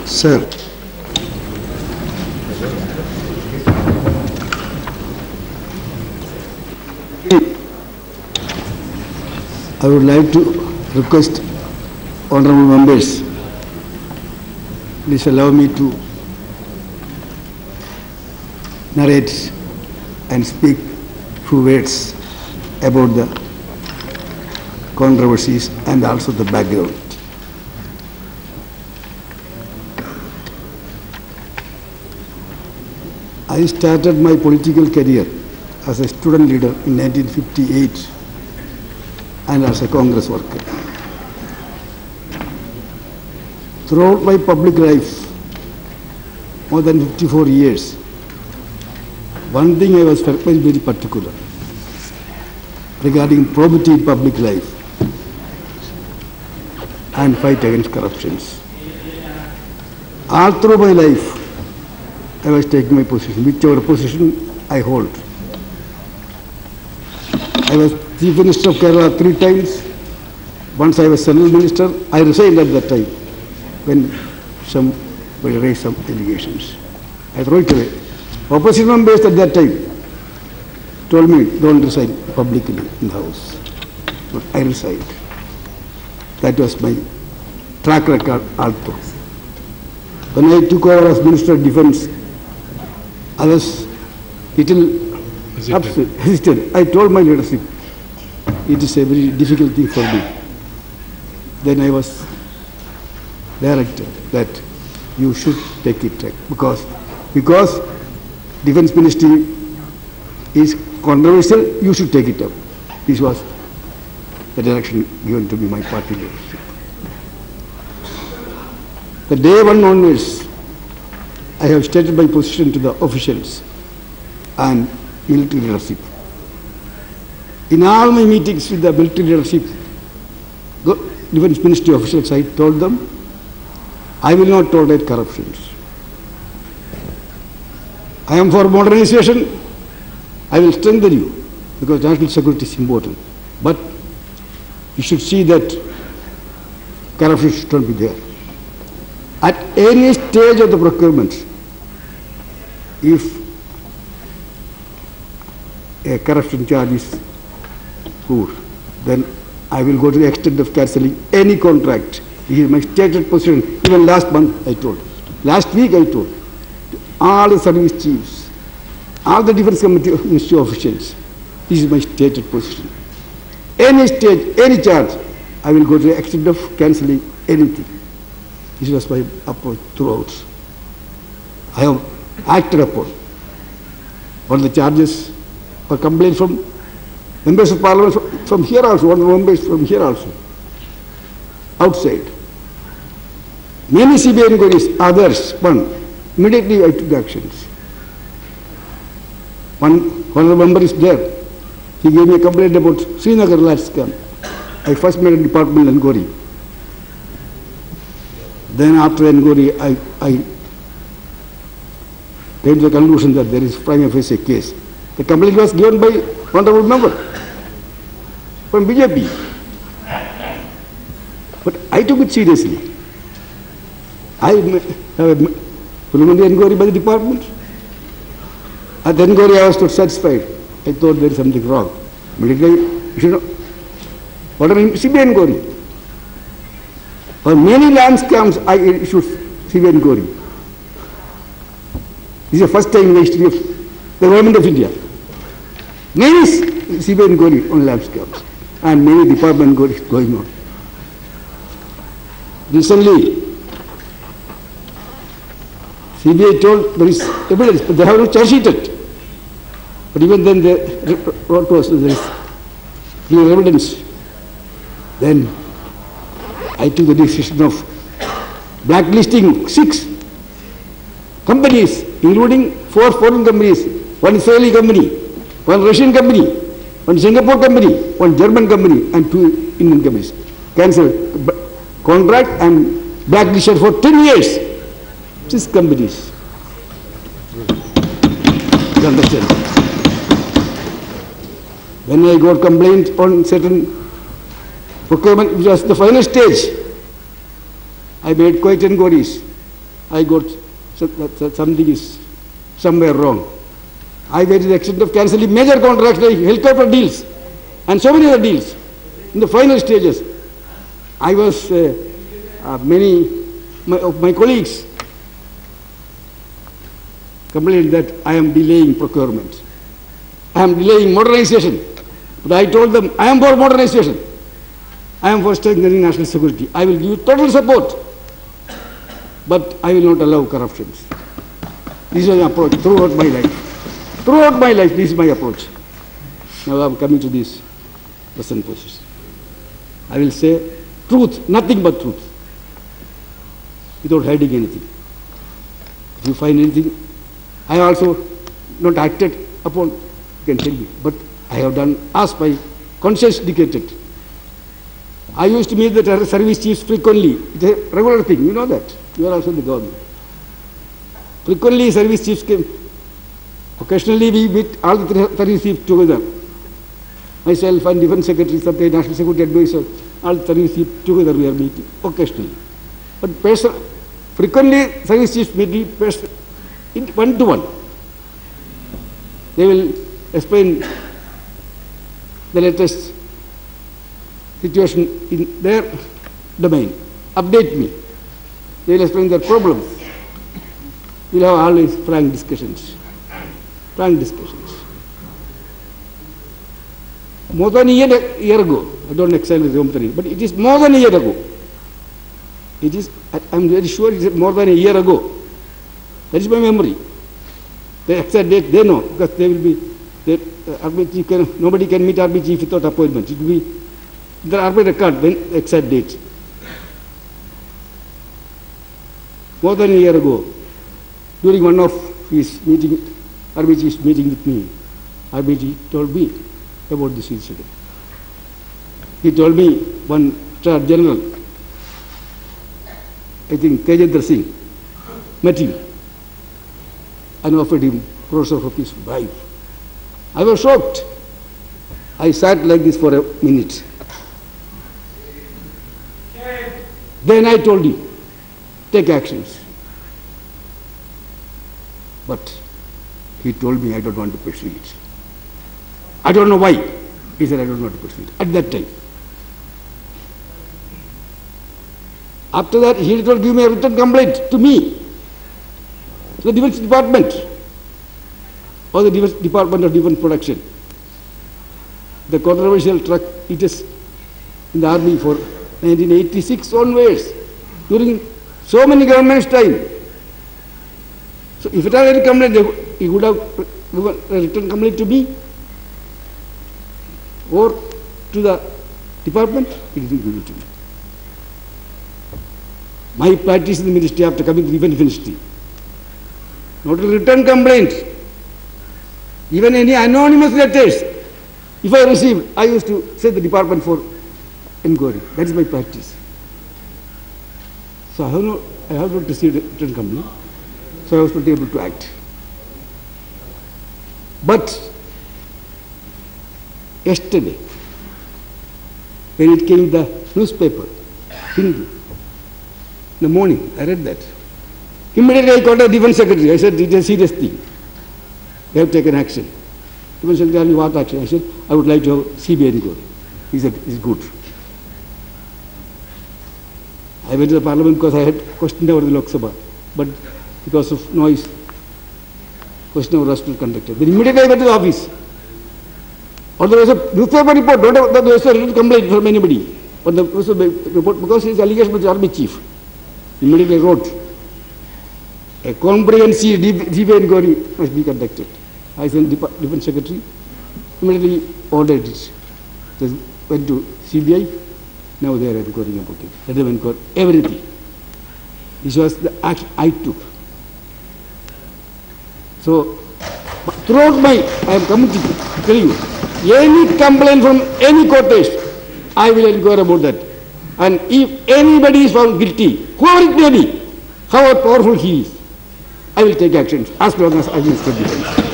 Sir, I would like to request honorable members, please allow me to narrate and speak few words about the controversies and also the background. I started my political career as a student leader in 1958 and as a Congress worker. Throughout my public life, more than 54 years, one thing I was very particular regarding probity in public life and fight against corruptions. All through my life, I was taking my position, whichever position I hold. I was Chief Minister of Kerala 3 times. Once I was Central Minister. I resigned at that time when somebody raised some allegations. I threw it away. Opposition members at that time told me, don't resign publicly in the House. But I resigned. That was my track record also. When I took over as Minister of Defence, I was little hesitant. I told my leadership, it is a very difficult thing for me. Then I was directed that you should take it because Defence Ministry is controversial, you should take it up. This was the direction given to me by party leadership. The day one onwards, I have stated my position to the officials and military leadership. In all my meetings with the military leadership, Defence Ministry officials, I told them, I will not tolerate corruptions. I am for modernization. I will strengthen you because national security is important. But you should see that corruption should not be there. At any stage of the procurement, if a corruption charge is proved, then I will go to the extent of cancelling any contract. This is my stated position. Even last month I told. Last week I told. All the service chiefs, all the Defence Ministry officials, this is my stated position. Any stage, any charge, I will go to the extent of cancelling anything. This was my approach throughout. I have acted upon all the charges or complaints from members of parliament from here also, one members from here also, outside. Many CBI inquiries, others, one. Immediately I took actions. One honorable member is there. He gave me a complaint about Srinagar land scam. I first made a departmental inquiry. Then after inquiry, I came to the conclusion that there is prima facie case. The complaint was given by honorable member from BJP. But I took it seriously. I have a preliminary inquiry by the department. At the inquiry, I was not satisfied. I thought there is something wrong. Immediately, you should order CBI inquiry. For many land scams, I issued CBI inquiry. This is the first time in the history of the government of India. Many CBI inquiry on land scams and many department inquiries going on. Recently, CBI told there is evidence, but they have not charge sheeted. But even then they wrote to us there is clear evidence. Then I took the decision of blacklisting 6 companies, including 4 foreign companies, 1 Israeli company, 1 Russian company, 1 Singapore company, 1 German company, and 2 Indian companies. Cancelled contract and blacklisted for 10 years. 6 companies. You understand? When I got complaint on certain procurement, which was the final stage, I made quite inquiries. I got that something is somewhere wrong. I went to the extent of cancelling major contracts like helicopter deals and so many other deals. In the final stages, I was, many of my colleagues complained that I am delaying procurement. I am delaying modernization. But I told them, I am for modernization. I am for strengthening national security. I will give you total support. But I will not allow corruptions. This is my approach throughout my life. Throughout my life, this is my approach. Now I am coming to this present position. I will say truth, nothing but truth, without hiding anything. If you find anything, I also not acted upon, you can tell me. But I have done as my conscience dictated. I used to meet the service chiefs frequently. It's a regular thing, you know that. You are also in the government. Frequently service chiefs came. Occasionally we meet all the service chiefs together. Myself and Defense Secretary, sometimes National Security Advisor, all the service chiefs together we are meeting, occasionally. But frequently service chiefs meet one-to-one. They will explain the latest situation in their domain, update me. They will explain their problems. We will have always frank discussions. Frank discussions. More than a year ago, I don't exactly remember, but it is more than a year ago. It is, I am very sure it is more than a year ago. That is my memory. The exact date they know, because they will be, nobody can meet Army Chief without appointment. It will be the Army record, then exact date. More than a year ago, during one of his meeting, Army Chief's meeting with me, Army Chief told me about this incident. He told me one Star General, I think Tejendra Singh, met him and offered him crores of rupees to bribe. I was shocked. I sat like this for a minute. Then I told him, take actions. But he told me, I don't want to pursue it. I don't know why. He said, I don't want to pursue it at that time. After that, he did not give me a written complaint to me, to the Defense Department, or the Department of Defense Production. The controversial truck, it is in the army for 1986 onwards, during so many governments' time. So if it had any complaint, he would have given a written complaint to me or to the department. He didn't give it to me. My practice in the ministry after coming to the Defense Ministry, not a written complaint, even any anonymous letters, if I received, I used to send the department for inquiry. That is my practice. So I have not received a written complaint, so I was not able to act. But yesterday, when it came in the newspaper, Hindu, in the morning, I read that. Immediately I called the Defense Secretary. I said, it is a serious thing. They have taken action. Defense Secretary asked me what action. I said, I would like to have CBI inquiry. He said, it's good. I went to the Parliament because I had questioned over the Lok Sabha. But because of noise, question over was not conducted. Then immediately I went to the office. Or there was a newspaper report, not that there was a written complaint from anybody. But there was a report because his allegation was the Army Chief. Immediately I wrote, a comprehensive CBI inquiry must be conducted. I sent Defense Secretary, immediately ordered it. They went to CBI, now they are inquiring about it. Let them inquire everything. This was the act I took. So, throughout I am committed to tell you, any complaint from any court, I will inquire about that. And if anybody is found guilty, whoever it may be, however powerful he is, I will take action as long as I will study.